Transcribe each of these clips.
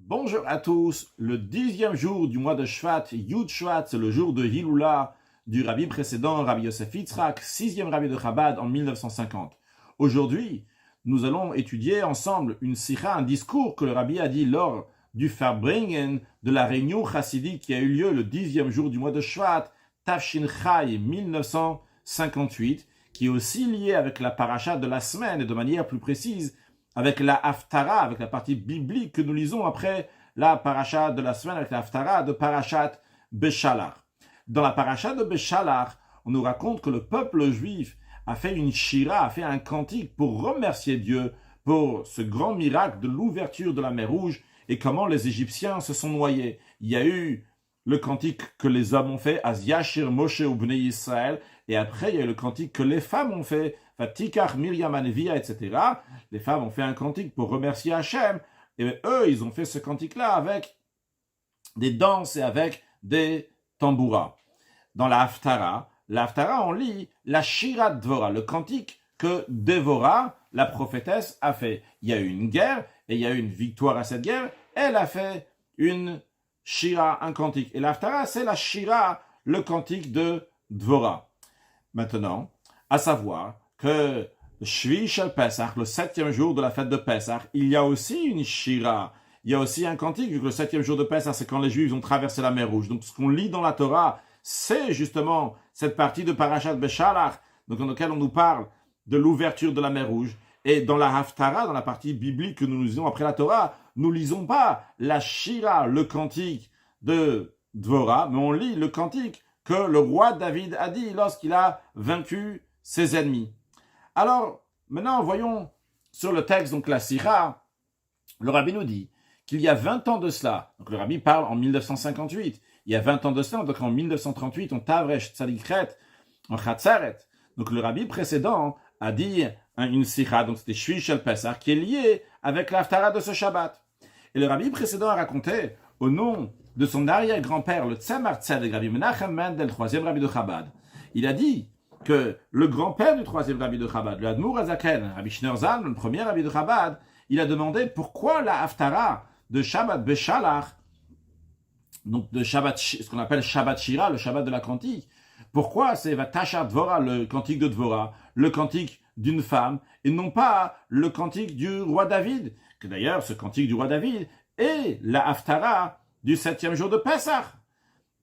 Bonjour à tous. Le 10e jour du mois de Shvat, Yud Shvat, c'est le jour de Hilula du rabbi précédent, Rabbi Yosef Yitzhak, 6e rabbi de Chabad en 1950. Aujourd'hui, nous allons étudier ensemble une sikha, un discours que le rabbi a dit lors du Farbringen de la réunion chassidique qui a eu lieu le 10e jour du mois de Shvat, Tafshin Chai 1958, qui est aussi lié avec la paracha de la semaine et de manière plus précise avec la Haftara, avec la partie biblique que nous lisons après la paracha de la semaine, avec la Haftara de Parashat Beshalach. Dans la paracha de Beshalach, on nous raconte que le peuple juif a fait une shira, a fait un cantique pour remercier Dieu pour ce grand miracle de l'ouverture de la mer Rouge et comment les Égyptiens se sont noyés. Il y a eu le cantique que les hommes ont fait, Az Yashir Moshe ou Bnei Israël, et après il y a eu le cantique que les femmes ont fait, Vatikar Miriam Anevia, etc. Les femmes ont fait un cantique pour remercier Hachem, et eux, ils ont fait ce cantique-là avec des danses et avec des tambouras. Dans la Haftara, on lit la Shira Dvora, le cantique que Dévora, la prophétesse, a fait. Il y a eu une guerre, et il y a eu une victoire à cette guerre, elle a fait une Shira, un cantique. Et l'Haftara, c'est la Shira, le cantique de Dvora. Maintenant, à savoir que Shvi Shel Pesach, le 7e jour de la fête de Pesach, il y a aussi une Shira, il y a aussi un cantique, vu que le 7e jour de Pesach, c'est quand les Juifs ont traversé la mer Rouge. Donc ce qu'on lit dans la Torah, c'est justement cette partie de Parashat Beshalach, donc dans laquelle on nous parle de l'ouverture de la mer Rouge. Et dans la Haftara, dans la partie biblique que nous lisons après la Torah, nous lisons pas la Shira, le cantique de Dvora, mais on lit le cantique que le roi David a dit lorsqu'il a vaincu ses ennemis. Alors, maintenant, voyons sur le texte, donc la Sikha, le rabbi nous dit qu'il y a 20 ans de cela, donc le rabbi parle en 1958, il y a 20 ans de cela, donc en 1938, on Tavresh Tzadikret, en Chatzaret, donc le rabbi précédent a dit une Sikha, donc c'était Shvi Shel Pesach, qui est liée avec l'Haftara de ce Shabbat. Et le rabbi précédent a raconté, au nom de son arrière-grand-père, le Tzemar Tzedek, Rabbi Menachem Mendel, 3e rabbi de Chabad, il a dit que le grand-père du 3e rabbi de Chabad, le Admour Azaken, Rabbi Shneur Zalman, le premier rabbi de Chabad, il a demandé pourquoi la Haftara de Shabbat Beshalach, donc de Shabbat, ce qu'on appelle Shabbat Shira, le Shabbat de la cantique, pourquoi c'est Vatashar Dvora, le cantique de Dvora, le cantique d'une femme, et non pas le cantique du roi David, que d'ailleurs ce cantique du roi David est la Haftara du 7e jour de Pesach.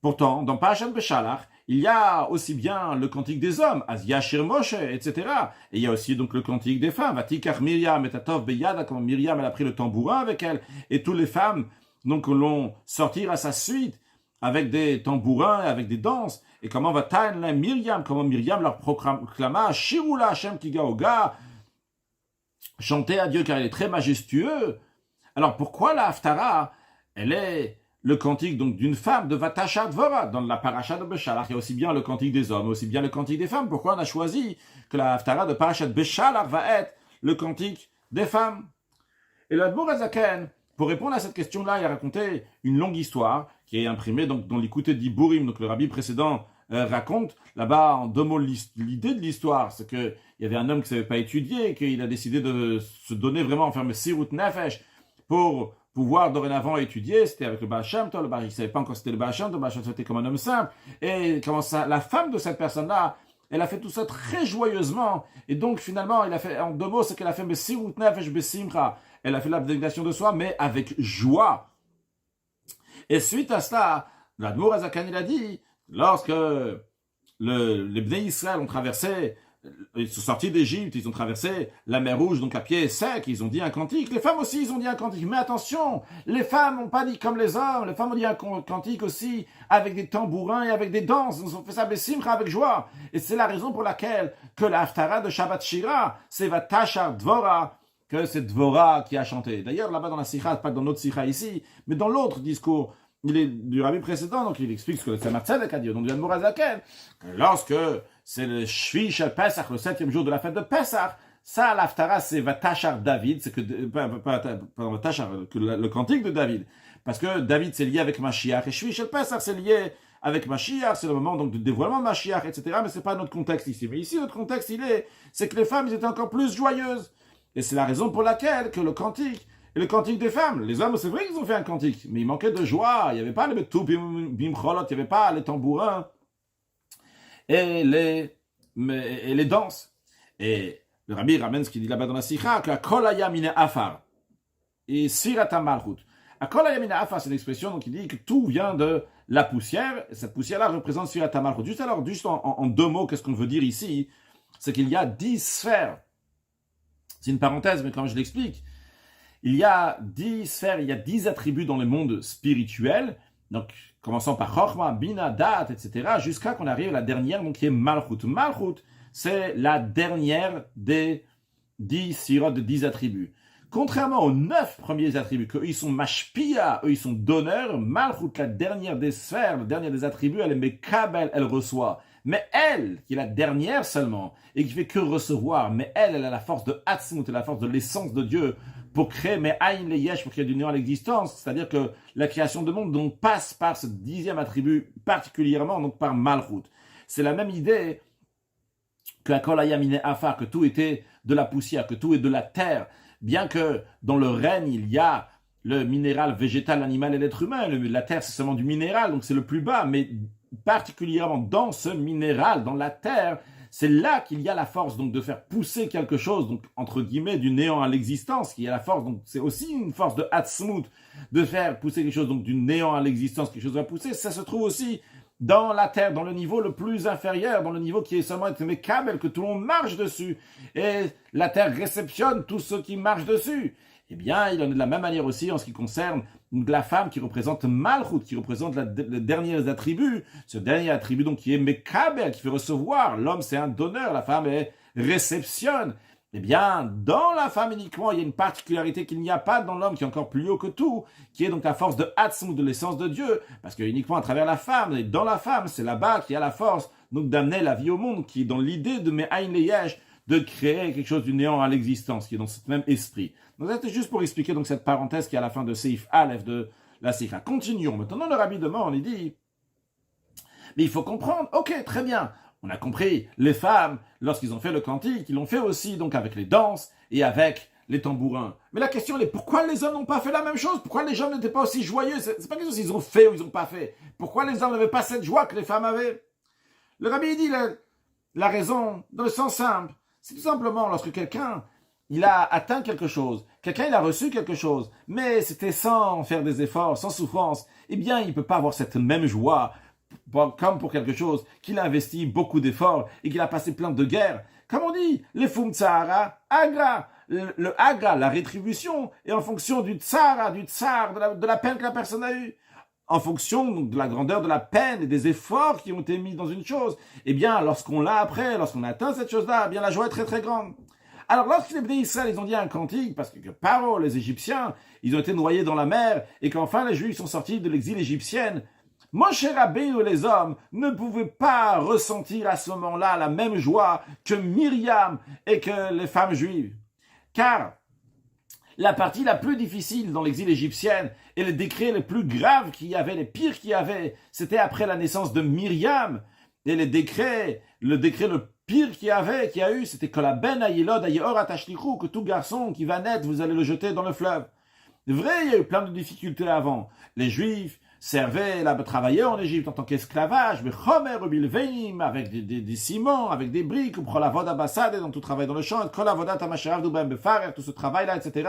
Pourtant, dans Parashat Beshalach, il y a aussi bien le cantique des hommes, Az Yashir Moshe, etc. Et il y a aussi donc le cantique des femmes, Vatikar Miriam et Tatov Beyada, comme Miriam elle a pris le tambourin avec elle, et toutes les femmes donc l'ont sortir à sa suite avec des tambourins, avec des danses, et comment va la Miriam, comment Miriam leur proclama Shirula Hashem Kigaoga, chanter à Dieu car il est très majestueux. Alors pourquoi la Haftara, elle est le cantique donc d'une femme de Vatasha Dvora dans la paracha de Beshalach, il y a aussi bien le cantique des hommes, aussi bien le cantique des femmes. Pourquoi on a choisi que la Haftara de Parashat Beshalach va être le cantique des femmes? Et le Admour Azaken, pour répondre à cette question-là, il a raconté une longue histoire qui est imprimée donc dans l'Écouté d'Iburim, donc le rabbi précédent raconte là-bas en deux mots l'idée de l'histoire, c'est qu'il y avait un homme qui ne savait pas étudier, qu'il a décidé de se donner vraiment, enfin, Sirut Nefesh, pour pouvoir dorénavant étudier. C'était avec le Baal Shem Tov, il ne savait pas encore c'était le Baal Shem Tov, le Baal Shem Tov était comme un homme simple, et comment ça, la femme de cette personne-là, elle a fait tout ça très joyeusement, et donc finalement, il a fait, en deux mots, c'est qu'elle a fait Sirut Nefesh Besimcha, elle a fait l'abnégation de soi, mais avec joie. Et suite à cela, l'Admour Azakan, il a dit, lorsque les Bnei Israël ont traversé, ils sont sortis d'Égypte, ils ont traversé la mer Rouge, donc à pied sec, ils ont dit un cantique. Les femmes aussi, ils ont dit un cantique. Mais attention, les femmes n'ont pas dit comme les hommes. Les femmes ont dit un cantique aussi avec des tambourins et avec des danses. Ils ont fait ça besimcha, avec joie. Et c'est la raison pour laquelle que la Haftara de Shabbat Shira, c'est Vatashar Dvora, que c'est Dvora qui a chanté. D'ailleurs, là-bas dans la Sikha, pas dans notre Sikha ici, mais dans l'autre discours, il est du rabbi précédent, donc il explique ce que le Tzemar Tzedek a dit au nom du Admour Azaken, que lorsque c'est le Shvi Shel Pesach, le 7e jour de la fête de Pesach, ça, l'Haftara, c'est Vatashar David, c'est que, Vatashar, que le cantique de David. Parce que David, c'est lié avec Mashiach, et Shvi Shel Pesach, c'est lié avec Mashiach, c'est le moment donc de dévoilement de Mashiach, etc. Mais c'est pas notre contexte ici. Mais ici, notre contexte, c'est que les femmes, ils étaient encore plus joyeuses. Et c'est la raison pour laquelle que le cantique Et le cantique des femmes, les hommes, c'est vrai qu'ils ont fait un cantique, mais il manquait de joie, il n'y avait pas les tout bimcholot, il n'y avait pas les tambourins et les danses. Et le rabbi ramène ce qu'il dit là-bas dans la sikha, que la kol haya mine afar, et sirata malchut. La kol haya mine afar, c'est une expression donc, qui dit que tout vient de la poussière, et cette poussière-là représente sirata malchut. Juste en deux mots, qu'est-ce qu'on veut dire ici? C'est qu'il y a 10 sphères. C'est une parenthèse, mais comme je l'explique, il y a 10 sphères, il y a 10 attributs dans le monde spirituel, donc commençant par Chochma, Bina, Dat, etc., jusqu'à qu'on arrive à la dernière, donc qui est Malchut. Malchut, c'est la dernière des 10 sirotes de 10 attributs. Contrairement aux 9 premiers attributs, qu'eux ils sont mashpia, eux ils sont donneurs, Malchut, la dernière des sphères, le dernier des attributs, elle est mekabel, elle reçoit. Mais elle, qui est la dernière seulement, et qui fait que recevoir, mais elle a la force de Hatzmut, la force de l'essence de Dieu, pour créer, mais Aïn le Yesh, pour créer du néant à l'existence. C'est-à-dire que la création du monde donc, passe par ce 10e attribut, particulièrement donc par Malchut. C'est la même idée que Akol Hayamine Afar, que tout était de la poussière, que tout est de la terre, bien que dans le règne, il y a le minéral, végétal, l'animal et l'être humain. La terre, c'est seulement du minéral, donc c'est le plus bas, mais particulièrement dans ce minéral, dans la terre, c'est là qu'il y a la force donc de faire pousser quelque chose, donc entre guillemets du néant à l'existence, qui a la force, donc c'est aussi une force de Hatzmut, de faire pousser quelque chose donc du néant à l'existence, quelque chose va pousser. Ça se trouve aussi dans la terre, dans le niveau le plus inférieur, dans le niveau qui est seulement un câble que tout le monde marche dessus, et la terre réceptionne tous ceux qui marchent dessus. Eh bien, il en est de la même manière aussi en ce qui concerne la femme qui représente Malchut, qui représente le dernier attribut. Ce dernier attribut, donc, qui est Mekabel, qui fait recevoir. L'homme, c'est un donneur, la femme, elle réceptionne. Eh bien, dans la femme uniquement, il y a une particularité qu'il n'y a pas dans l'homme, qui est encore plus haut que tout, qui est donc la force de Hatzmut, de l'essence de Dieu, parce que uniquement à travers la femme, et dans la femme, c'est là-bas qu'il y a la force donc d'amener la vie au monde, qui est dans l'idée de Me'ain Leyesh, de créer quelque chose du néant à l'existence, qui est dans ce même esprit. Donc c'était juste pour expliquer donc cette parenthèse qui est à la fin de Seif Aleph de la Sikha. Continuons. Maintenant, le rabbi demande, il dit, mais il faut comprendre, ok, très bien, on a compris, les femmes, lorsqu'ils ont fait le cantique, ils l'ont fait aussi donc avec les danses et avec les tambourins. Mais la question est, pourquoi les hommes n'ont pas fait la même chose? Pourquoi les gens n'étaient pas aussi joyeux? C'est pas quelque chose qu'ils ont fait ou ils n'ont pas fait. Pourquoi les hommes n'avaient pas cette joie que les femmes avaient? Le rabbi dit la raison, dans le sens simple, c'est tout simplement lorsque quelqu'un il a atteint quelque chose, quelqu'un il a reçu quelque chose, mais c'était sans faire des efforts, sans souffrance, eh bien il ne peut pas avoir cette même joie comme pour quelque chose qu'il a investi beaucoup d'efforts et qu'il a passé plein de guerres. Comme on dit, les fum tsara, agra, le agra, la rétribution, est en fonction du tsara, du tsar, de la peine que la personne a eue. En fonction donc, de la grandeur de la peine et des efforts qui ont été mis dans une chose, eh bien, lorsqu'on l'a après, lorsqu'on atteint cette chose-là, eh bien, la joie est très très grande. Alors, lorsque les Bnei Israël, ils ont dit un cantique, parce que Paro, les Égyptiens, ils ont été noyés dans la mer, et qu'enfin les Juifs sont sortis de l'exil égyptien, Moshe Rabbeinu et les hommes ne pouvaient pas ressentir à ce moment-là la même joie que Myriam et que les femmes juives. Car la partie la plus difficile dans l'exil égyptien et les décrets les plus graves qu'il y avait, les pires qu'il y avait, c'était après la naissance de Myriam. Et le décret le pire qu'il y a eu, c'était que la ben ayelod ayeor atashlichu, que tout garçon qui va naître, vous allez le jeter dans le fleuve. Vrai, il y a eu plein de difficultés avant. Les Juifs servaient, travaillaient en Égypte en tant qu'esclavage, mais chomer bilveim, avec des ciments, avec des briques, ou la abassade, dans tout travail dans le champ, tout ce travail-là, etc.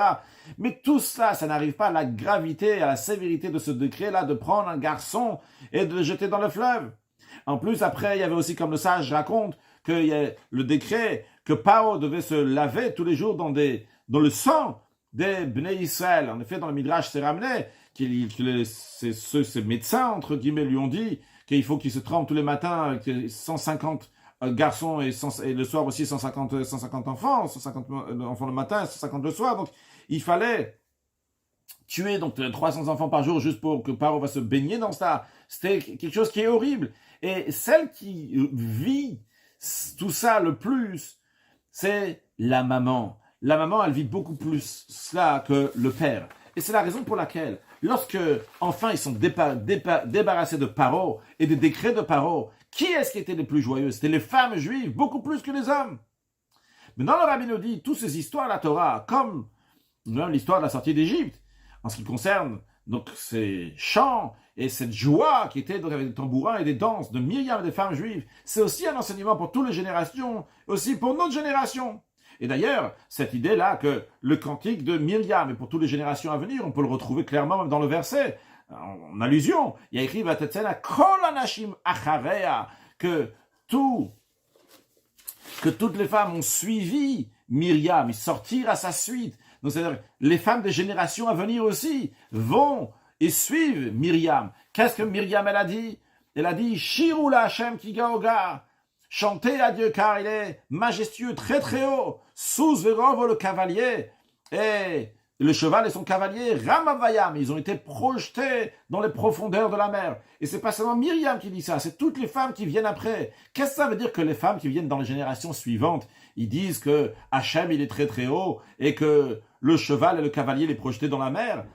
Mais tout cela, ça n'arrive pas à la gravité, à la sévérité de ce décret-là, de prendre un garçon et de le jeter dans le fleuve. En plus, après, il y avait aussi, comme le sage raconte, qu'il y a le décret que Paro devait se laver tous les jours dans le sang des Bnei Israël. En effet, dans le Midrash, c'est ramené ces médecins, entre guillemets, lui ont dit qu'il faut qu'il se trempe tous les matins avec 150 garçons et le soir aussi 150 enfants, 150 enfants le matin, 150 le soir. Donc, il fallait tuer donc 300 enfants par jour juste pour que Paro va se baigner dans ça. C'était quelque chose qui est horrible. Et celle qui vit tout ça le plus, c'est la maman. La maman, elle vit beaucoup plus cela que le père. Et c'est la raison pour laquelle, lorsque, enfin, ils sont débarrassés de Paro et des décrets de Paro, qui est-ce qui était les plus joyeux? C'était les femmes juives, beaucoup plus que les hommes. Maintenant, le rabbi nous dit, toutes ces histoires, la Torah, comme même l'histoire de la sortie d'Égypte, en ce qui concerne donc ces chants et cette joie qui était avec des tambourins et des danses de Myriam et des femmes juives, c'est aussi un enseignement pour toutes les générations, aussi pour notre génération. Et d'ailleurs, cette idée-là que le cantique de Myriam est pour toutes les générations à venir, on peut le retrouver clairement même dans le verset, en allusion. Il y a écrit Vatetzena kol anashim acharea, que toutes les femmes ont suivi Myriam et sortir à sa suite. Donc c'est-à-dire les femmes des générations à venir aussi vont et suivent Myriam. Qu'est-ce que Myriam elle a dit? Elle a dit Shiru la Hashem ki gaoga. Chantez à Dieu car il est majestueux, très très haut. Sous Verovo le cavalier et le cheval et son cavalier Ramavayam. Ils ont été projetés dans les profondeurs de la mer. Et c'est pas seulement Myriam qui dit ça, c'est toutes les femmes qui viennent après. Qu'est-ce que ça veut dire que les femmes qui viennent dans les générations suivantes, ils disent que Hachem il est très très haut et que le cheval et le cavalier les projetés dans la mer?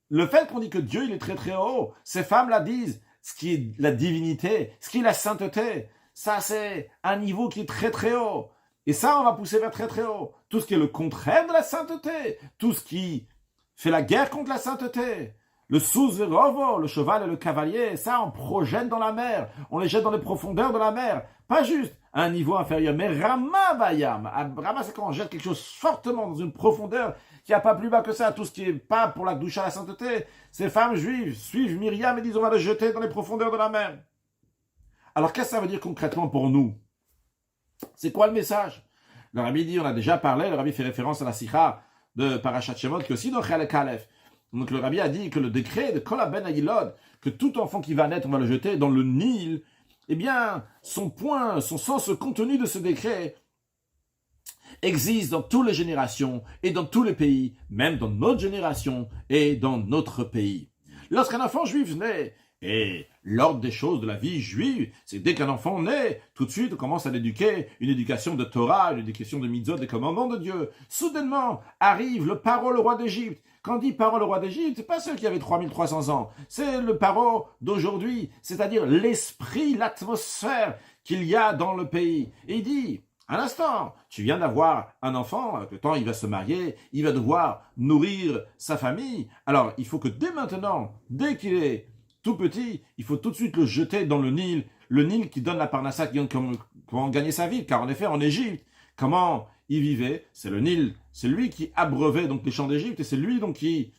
Le fait qu'on dit que Dieu il est très très haut, ces femmes-là disent ce qui est la divinité, ce qui est la sainteté. Ça, c'est un niveau qui est très très haut. Et ça, on va pousser vers très très haut. Tout ce qui est le contraire de la sainteté, tout ce qui fait la guerre contre la sainteté, le sous-verovo, le cheval et le cavalier, ça, on projette dans la mer. On les jette dans les profondeurs de la mer. Pas juste à un niveau inférieur, mais Ramavayam. Rama, c'est quand on jette quelque chose fortement dans une profondeur qui n'y a pas plus bas que ça. Tout ce qui est pas pour la douche à la sainteté, ces femmes juives suivent Myriam et disent on va le jeter dans les profondeurs de la mer. Alors, qu'est-ce que ça veut dire concrètement pour nous? C'est quoi le message? Le Rabbi dit, on a déjà parlé, le Rabbi fait référence à la Sikha de Parashat Shemot, qui est aussi dans Chalek Aleph. Donc, le Rabbi a dit que le décret de Kol Ben Ayilod, que tout enfant qui va naître, on va le jeter dans le Nil, eh bien, son sens, le contenu de ce décret existe dans toutes les générations et dans tous les pays, même dans notre génération et dans notre pays. Lorsqu'un enfant juif naît, et l'ordre des choses de la vie juive, c'est dès qu'un enfant naît, tout de suite on commence à l'éduquer, une éducation de Torah, une éducation de mitzvot, des commandements de Dieu. Soudainement arrive le paro, le roi d'Égypte. Quand on dit paro, le roi d'Égypte, c'est pas ceux qui avaient 3300 ans, c'est le paro d'aujourd'hui, c'est-à-dire l'esprit, l'atmosphère qu'il y a dans le pays. Et il dit, un instant, tu viens d'avoir un enfant, avec le temps il va se marier, il va devoir nourrir sa famille. Alors il faut que dès maintenant, dès qu'il est tout petit, il faut tout de suite le jeter dans le Nil qui donne la parnassa, qui donne comment gagner sa vie, car en effet, en Égypte, comment il vivait, c'est le Nil, c'est lui qui abreuvait donc les champs d'Égypte, et c'est lui donc qui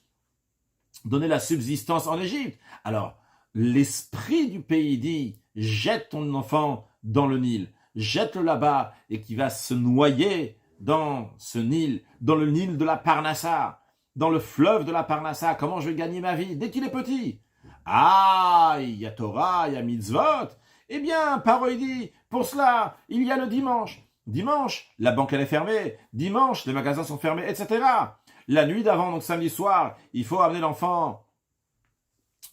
donnait la subsistance en Égypte. Alors, l'esprit du pays dit, jette ton enfant dans le Nil, jette-le là-bas, et qui va se noyer dans ce Nil, dans le Nil de la parnassa, dans le fleuve de la parnassa. Comment je vais gagner ma vie dès qu'il est petit? Ah, il y a Torah, il y a mitzvot. Eh bien, Paro dit, pour cela, il y a le dimanche. Dimanche, la banque elle est fermée. Dimanche, les magasins sont fermés, etc. La nuit d'avant, donc samedi soir, il faut amener l'enfant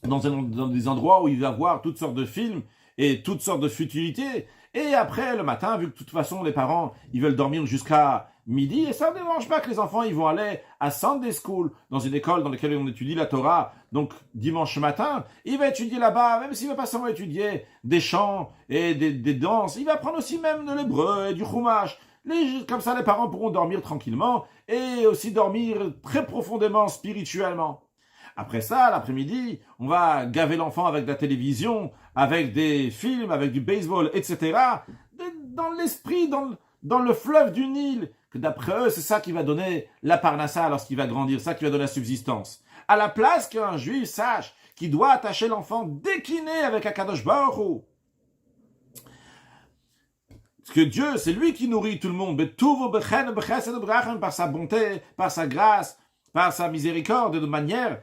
dans des endroits où il va voir toutes sortes de films et toutes sortes de futilités. Et après, le matin, vu que de toute façon, les parents, ils veulent dormir jusqu'à midi, et ça ne dérange pas que les enfants, ils vont aller à Sunday School, dans une école dans laquelle on étudie la Torah. Donc, dimanche matin, il va étudier là-bas, même s'il ne va pas seulement étudier des chants et des danses, il va apprendre aussi même de l'hébreu et du chumash. Comme ça, les parents pourront dormir tranquillement et aussi dormir très profondément, spirituellement. Après ça, l'après-midi, on va gaver l'enfant avec de la télévision, avec des films, avec du baseball, etc. Dans l'esprit, dans le fleuve du Nil, que d'après eux, c'est ça qui va donner la parnassa lorsqu'il va grandir, ça qui va donner la subsistance. À la place qu'un juif sache qu'il doit attacher l'enfant dès qu'il naît avec Akadosh Baruch Hu. Parce que Dieu, c'est lui qui nourrit tout le monde, par sa bonté, par sa grâce, par sa miséricorde, de manière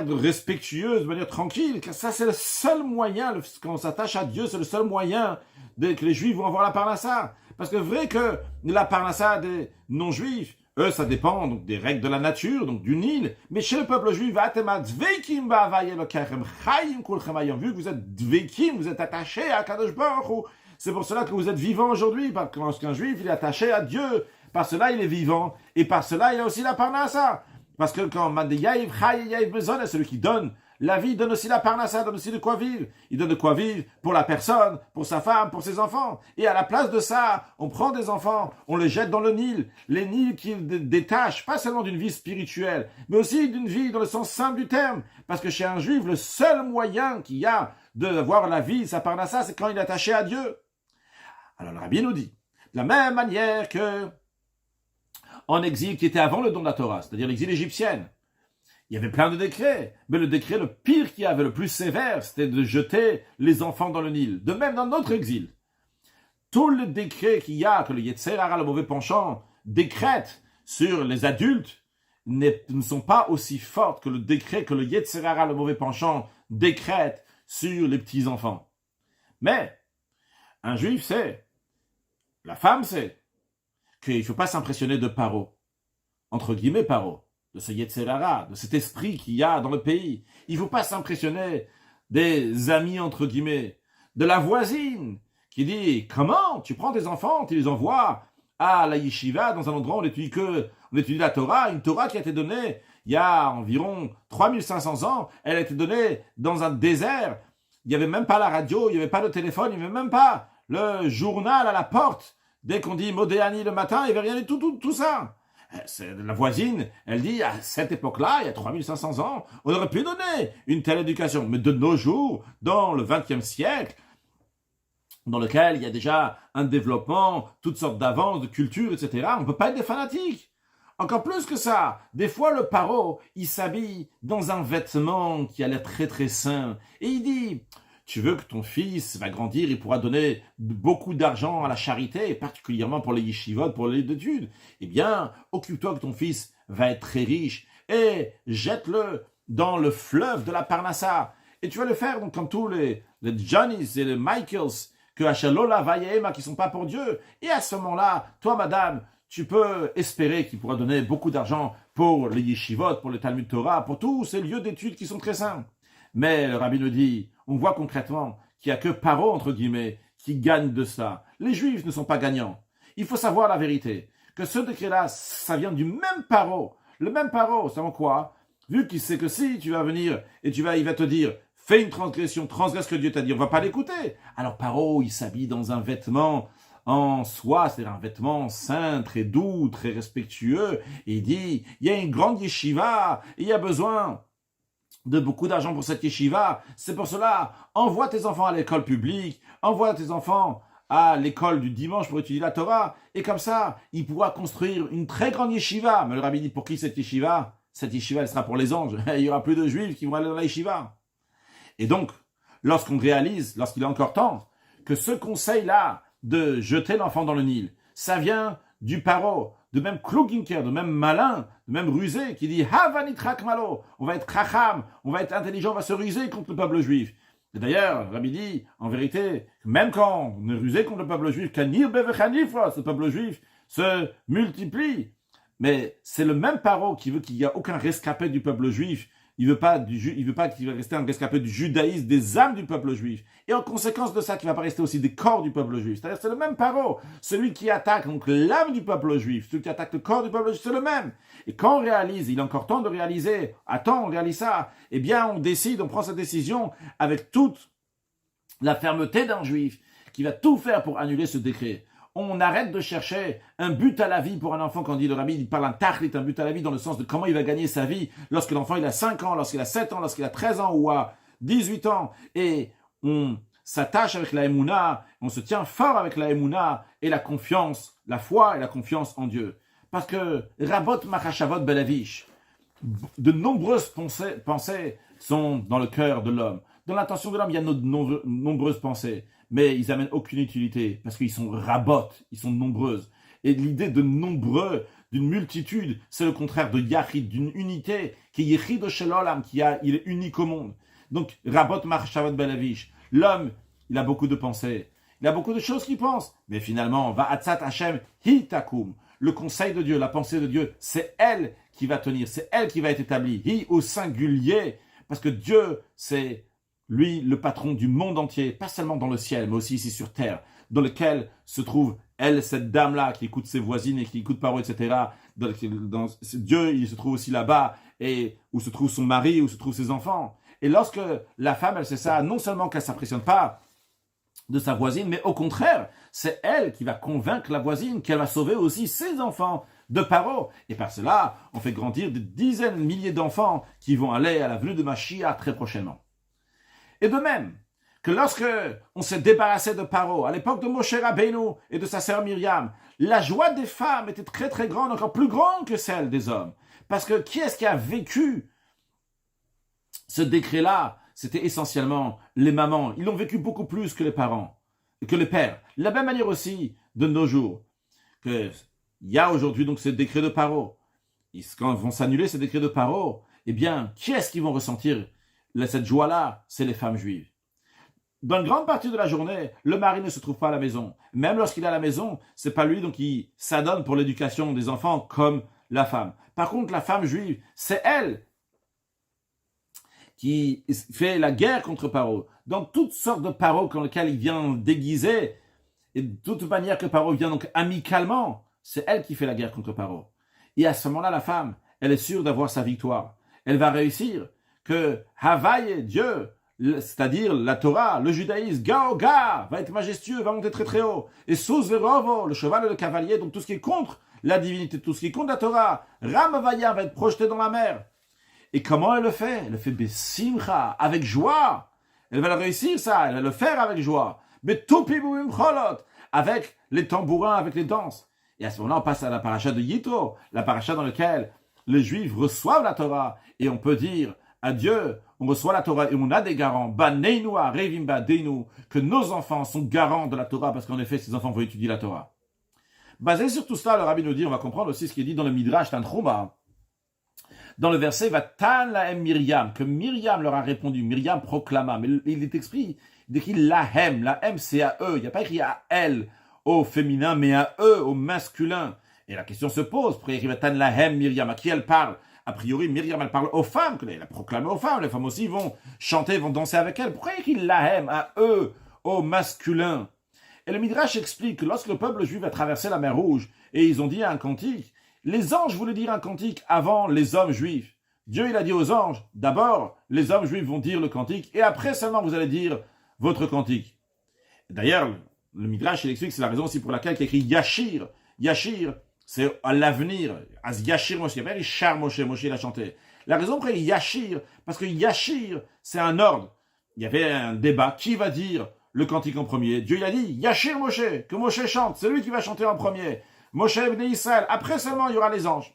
respectueuse, de manière tranquille. Car ça, c'est le seul moyen, quand on s'attache à Dieu, c'est le seul moyen que les Juifs vont avoir la parnassa. Parce que vrai que la parnassa des non-juifs, eux, ça dépend donc des règles de la nature, donc du Nil. Mais chez le peuple juif, vu que vous êtes dveikim, vous êtes attachés à Kadosh Baruch Hu. C'est pour cela que vous êtes vivants aujourd'hui, parce qu'un juif, il est attaché à Dieu. Par cela, il est vivant. Et par cela, il a aussi la parnassa. Parce que quand Yaïv, Yaïv, Bezon, c'est celui qui donne La vie donne aussi la parnassa, donne aussi de quoi vivre. Il donne de quoi vivre pour la personne, pour sa femme, pour ses enfants. Et à la place de ça, on prend des enfants, on les jette dans le Nil. Les Nils qui détachent pas seulement d'une vie spirituelle, mais aussi d'une vie dans le sens simple du terme. Parce que chez un juif, le seul moyen qu'il y a de voir la vie, sa parnassa, c'est quand il est attaché à Dieu. Alors le Rabbi nous dit, de la même manière que en exil qui était avant le don de la Torah, c'est-à-dire l'exil égyptien, il y avait plein de décrets, mais le décret le pire qu'il y avait, le plus sévère, c'était de jeter les enfants dans le Nil. De même dans notre exil. Tous les décrets qu'il y a, que le Yetzer Hara, le mauvais penchant, décrète sur les adultes, ne sont pas aussi fortes que le décret que le Yetzer Hara, le mauvais penchant, décrète sur les petits-enfants. Mais, un juif sait, la femme sait, qu'il ne faut pas s'impressionner de Paro, entre guillemets Paro, de ce Yetzer Hara, de cet esprit qu'il y a dans le pays. Il ne faut pas s'impressionner des amis, entre guillemets, de la voisine, qui dit, comment tu prends tes enfants, tu les envoies à la yeshiva, dans un endroit où on étudie la Torah, une Torah qui a été donnée il y a environ 3500 ans, elle a été donnée dans un désert, il n'y avait même pas la radio, il n'y avait pas de téléphone, il n'y avait même pas le journal à la porte. Dès qu'on dit Modéani le matin, il n'y avait rien du tout ça. C'est la voisine, elle dit, à cette époque-là, il y a 3500 ans, on aurait pu donner une telle éducation. Mais de nos jours, dans le XXe siècle, dans lequel il y a déjà un développement, toutes sortes d'avances, de culture, etc., on ne peut pas être des fanatiques. Encore plus que ça, des fois le paro, il s'habille dans un vêtement qui a l'air très très sain, et il dit, tu veux que ton fils va grandir, il pourra donner beaucoup d'argent à la charité, et particulièrement pour les yeshivot, pour les études. Eh bien, occupe-toi que ton fils va être très riche, et jette-le dans le fleuve de la Parnassa. Et tu vas le faire donc comme tous les Johnnies et les Michaels, que Hachalola, Vayema, qui sont pas pour Dieu. Et à ce moment-là, toi, madame, tu peux espérer qu'il pourra donner beaucoup d'argent pour les yeshivot, pour le Talmud Torah, pour tous ces lieux d'études qui sont très sains. Mais le rabbi nous dit, on voit concrètement qu'il n'y a que Paro, entre guillemets, qui gagne de ça. Les Juifs ne sont pas gagnants. Il faut savoir la vérité, que ce décret-là, ça vient du même Paro. Le même Paro, c'est en quoi? Vu qu'il sait que si tu vas venir et il va te dire, fais une transgression, transgresse ce que Dieu t'a dit, on va pas l'écouter. Alors Paro, il s'habille dans un vêtement en soie, c'est-à-dire un vêtement sain, très doux, très respectueux, et il dit, il y a une grande yeshiva, et il y a besoin de beaucoup d'argent pour cette yeshiva. C'est pour cela, envoie tes enfants à l'école publique, envoie tes enfants à l'école du dimanche pour étudier la Torah, et comme ça, il pourra construire une très grande yeshiva. Mais le rabbi dit, pour qui cette yeshiva? Cette yeshiva, elle sera pour les anges. Il y aura plus de juifs qui vont aller dans la yeshiva. Et donc, lorsqu'on réalise, lorsqu'il est encore temps, que ce conseil-là de jeter l'enfant dans le Nil, ça vient du paro, de même Kluginker, de même malin, de même rusé, qui dit « Havanitrak malo » on va être chacham, on va être intelligent, on va se ruser contre le peuple juif. Et d'ailleurs, Rabbi dit, en vérité, même quand on est rusé contre le peuple juif, ce peuple juif se multiplie. Mais c'est le même paro qui veut qu'il n'y ait aucun rescapé du peuple juif. Il veut pas qu'il va rester un rescapé du judaïsme, des âmes du peuple juif. Et en conséquence de ça, qu'il va pas rester aussi des corps du peuple juif. C'est-à-dire, c'est le même paro. Celui qui attaque donc l'âme du peuple juif, celui qui attaque le corps du peuple juif, c'est le même. Et quand on réalise, il est encore temps de réaliser, attends, on réalise ça, eh bien, on décide, on prend cette décision avec toute la fermeté d'un juif qui va tout faire pour annuler ce décret. On arrête de chercher un but à la vie pour un enfant. Quand dit le rabbi, il parle un tachlit, un but à la vie dans le sens de comment il va gagner sa vie lorsque l'enfant il a 5 ans, lorsqu'il a 7 ans, lorsqu'il a 13 ans ou à 18 ans. Et on s'attache avec la Emouna, on se tient fort avec la Emouna et la confiance, la foi et la confiance en Dieu. Parce que Rabot Machashavot Belavish, de nombreuses pensées sont dans le cœur de l'homme. Dans l'intention de l'homme, il y a de nombreuses pensées. Mais ils amènent aucune utilité, parce qu'ils sont rabotes, ils sont nombreuses. Et l'idée de nombreux, d'une multitude, c'est le contraire de Yachid, d'une unité, qui est Yachid Shel Olam, il est unique au monde. Donc, Rabot Machshavot Belavish, l'homme, il a beaucoup de pensées, il a beaucoup de choses qu'il pense, mais finalement, Va'atzat Hashem Hitakum, le conseil de Dieu, la pensée de Dieu, c'est elle qui va tenir, c'est elle qui va être établie, Hi au singulier, parce que Dieu, c'est lui, le patron du monde entier, pas seulement dans le ciel, mais aussi ici sur terre, dans lequel se trouve, elle, cette dame-là, qui écoute ses voisines et qui écoute Paro, etc. Dieu, il se trouve aussi là-bas, et où se trouve son mari, où se trouvent ses enfants. Et lorsque la femme, elle sait ça, non seulement qu'elle ne s'impressionne pas de sa voisine, mais au contraire, c'est elle qui va convaincre la voisine qu'elle va sauver aussi ses enfants de Paro. Et par cela, on fait grandir des dizaines de milliers d'enfants qui vont aller à la venue de Mashiach très prochainement. Et de même, que lorsque on s'est débarrassé de Paro, à l'époque de Moshe Rabbeinu et de sa sœur Myriam, la joie des femmes était très très grande, encore plus grande que celle des hommes. Parce que qui est-ce qui a vécu ce décret-là? C'était essentiellement les mamans. Ils l'ont vécu beaucoup plus que les parents, que les pères. De la même manière aussi de nos jours, qu'il y a aujourd'hui donc ce décret de Paro. Quand vont s'annuler ces décrets de Paro, eh bien, qui est-ce qui vont ressentir cette joie-là? C'est les femmes juives. Dans une grande partie de la journée, le mari ne se trouve pas à la maison. Même lorsqu'il est à la maison, c'est pas lui donc qui s'adonne pour l'éducation des enfants comme la femme. Par contre, la femme juive, c'est elle qui fait la guerre contre Paro. Dans toutes sortes de Paro dans lesquelles il vient déguiser, et de toute manière que Paro vient donc amicalement, c'est elle qui fait la guerre contre Paro. Et à ce moment-là, la femme, elle est sûre d'avoir sa victoire. Elle va réussir que Havaï, Dieu, c'est-à-dire la Torah, le judaïsme, Gaoga, va être majestueux, va monter très très haut. Et Sous Verovo, le cheval et le cavalier, donc tout ce qui est contre la divinité, tout ce qui est contre la Torah, Ramavaya va être projeté dans la mer. Et comment elle le fait? Elle le fait besimcha, avec joie. Elle va le réussir ça, elle va le faire avec joie. Betupibum cholot, avec les tambourins, avec les danses. Et à ce moment-là, on passe à la paracha de Yitro, la paracha dans laquelle les Juifs reçoivent la Torah. Et on peut dire à Dieu, on reçoit la Torah et on a des garants, Baneinu Arevim Badeinu, que nos enfants sont garants de la Torah, parce qu'en effet, ces enfants vont étudier la Torah. Basé sur tout cela, le rabbi nous dit, on va comprendre aussi ce qui est dit dans le Midrash Tanchuma. Dans le verset, Vatan lahem Myriam, que Myriam leur a répondu, Myriam proclama, mais il est écrit, il écrit lahem, lahem c'est à eux, il n'y a pas écrit à elle, au féminin, mais à eux, au masculin. Et la question se pose, pourquoi il écrit Vatan lahem Myriam, à qui elle parle? A priori, Myriam, elle parle aux femmes, elle a proclamé aux femmes, les femmes aussi vont chanter, vont danser avec elle. Pourquoi il écrit lahem, à eux, au masculin? Et le Midrash explique que lorsque le peuple juif a traversé la mer Rouge, et ils ont dit un cantique, les anges voulaient dire un cantique avant les hommes juifs. Dieu, il a dit aux anges, d'abord, les hommes juifs vont dire le cantique, et après seulement vous allez dire votre cantique. D'ailleurs, le Midrash, il explique que c'est la raison aussi pour laquelle il écrit Yashir. Yashir, c'est à l'avenir. Az Yashir Moshe, il y avait Richard Moshe, Moshe il a chanté. La raison pour laquelle Yashir, parce que Yashir, c'est un ordre. Il y avait un débat, qui va dire le cantique en premier? Dieu, il a dit Yashir Moshe, que Moshe chante, c'est lui qui va chanter en premier. Moshe ibn Israël, après seulement il y aura les anges.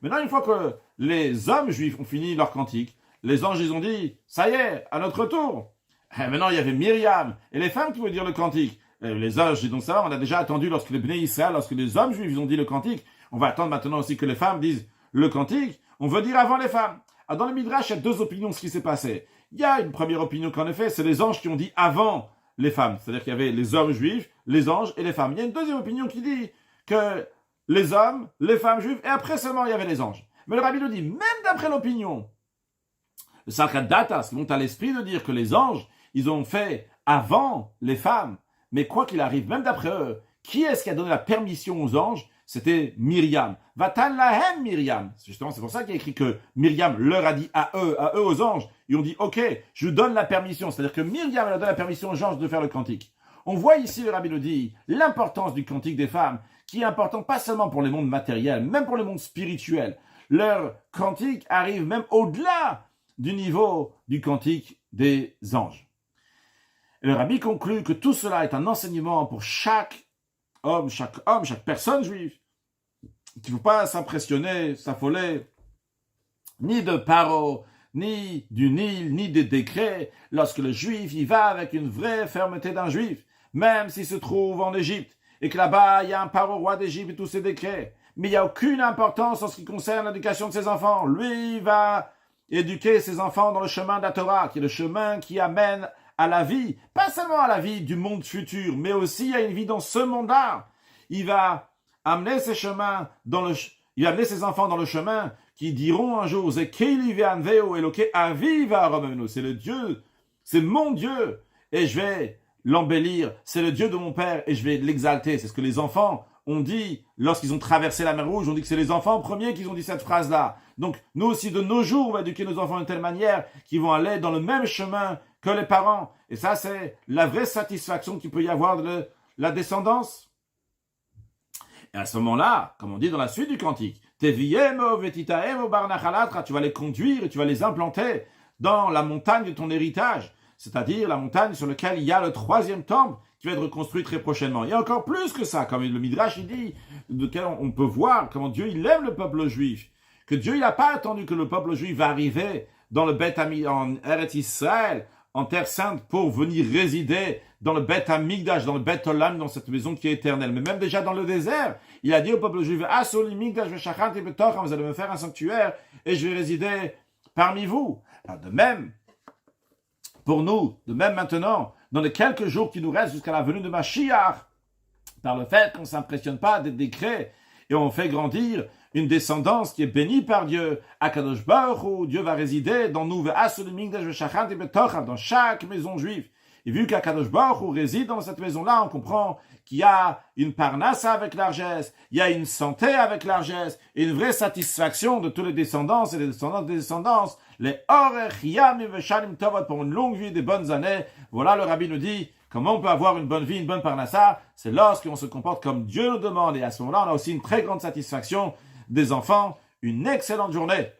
Maintenant, une fois que les hommes juifs ont fini leur cantique, les anges, ils ont dit, ça y est, à notre tour. Et maintenant, il y avait Myriam et les femmes qui voulaient dire le cantique. Et les anges, donc ça va, on a déjà attendu lorsque les Bnei Israël, lorsque les hommes juifs ont dit le cantique. On va attendre maintenant aussi que les femmes disent le cantique. On veut dire avant les femmes. Alors, dans le Midrash, il y a deux opinions de ce qui s'est passé. Il y a une première opinion qu'en effet, c'est les anges qui ont dit avant les femmes. C'est-à-dire qu'il y avait les hommes juifs, les anges et les femmes. Il y a une deuxième opinion qui dit que les hommes, les femmes juives, et après seulement il y avait les anges. Mais le rabbi nous dit, même d'après l'opinion, le Sacred Data, ce qui monte à l'esprit de dire que les anges, ils ont fait avant les femmes, mais quoi qu'il arrive, même d'après eux, qui est-ce qui a donné la permission aux anges? C'était Myriam. Vatan lahem Myriam. Justement, c'est pour ça qu'il y a écrit que Myriam leur a dit à eux aux anges. Ils ont dit, ok, je vous donne la permission. C'est-à-dire que Myriam leur donne la permission aux anges de faire le cantique. On voit ici, le rabbi nous dit, l'importance du cantique des femmes, qui est important pas seulement pour les mondes matériels, même pour les mondes spirituels. Leur cantique arrive même au-delà du niveau du cantique des anges. Et le rabbi conclut que tout cela est un enseignement pour chaque homme, chaque personne juive, qu'il ne faut pas s'impressionner, s'affoler, ni de Paro, ni du Nil, ni des décrets, lorsque le juif y va avec une vraie fermeté d'un juif, même s'il se trouve en Égypte, et que là-bas, il y a un Paro roi d'Égypte et tous ses décrets. Mais il n'y a aucune importance en ce qui concerne l'éducation de ses enfants. Lui, il va éduquer ses enfants dans le chemin de la Torah, qui est le chemin qui amène à la vie, pas seulement à la vie du monde futur, mais aussi à une vie dans ce monde-là. Il va amener ses enfants dans le chemin qui diront un jour, c'est le Dieu, c'est mon Dieu, et je vais l'embellir, c'est le Dieu de mon père, et je vais l'exalter. C'est ce que les enfants on dit, lorsqu'ils ont traversé la mer Rouge, on dit que c'est les enfants premiers qui ont dit cette phrase-là. Donc, nous aussi, de nos jours, on va éduquer nos enfants d'une telle manière qu'ils vont aller dans le même chemin que les parents. Et ça, c'est la vraie satisfaction qu'il peut y avoir de la descendance. Et à ce moment-là, comme on dit dans la suite du cantique, tu vas les conduire et tu vas les implanter dans la montagne de ton héritage, c'est-à-dire la montagne sur laquelle il y a le 3e temple qui va être reconstruit très prochainement. Il y a encore plus que ça, comme le Midrash il dit, de quel on peut voir comment Dieu il aime le peuple juif, que Dieu il n'a pas attendu que le peuple juif va arriver dans le Beth en Eretz Israël, en Terre Sainte, pour venir résider dans le Beth Hamikdash, dans le Beth Olam, dans cette maison qui est éternelle. Mais même déjà dans le désert, il a dit au peuple juif, Asoli Mikdash v'shachant betocham, vous allez me faire un sanctuaire et je vais résider parmi vous. Alors de même, pour nous, de même maintenant, dans les quelques jours qui nous restent jusqu'à la venue de Mashiach, par le fait qu'on ne s'impressionne pas des décrets et on fait grandir une descendance qui est bénie par Dieu, Akadosh Baruch Hu, Dieu va résider dans nous, dans chaque maison juive. Et vu qu'Akadosh Baruch Hu réside dans cette maison-là, on comprend qu'il y a une parnassa avec largesse, il y a une santé avec largesse, et une vraie satisfaction de tous les descendants et les descendants des descendants, les orech yamim veshanim tovot, pour une longue vie et des bonnes années. Voilà, le Rabbi nous dit, comment on peut avoir une bonne vie, une bonne parnassa, c'est lorsqu'on se comporte comme Dieu nous demande, et à ce moment-là, on a aussi une très grande satisfaction des enfants. Une excellente journée.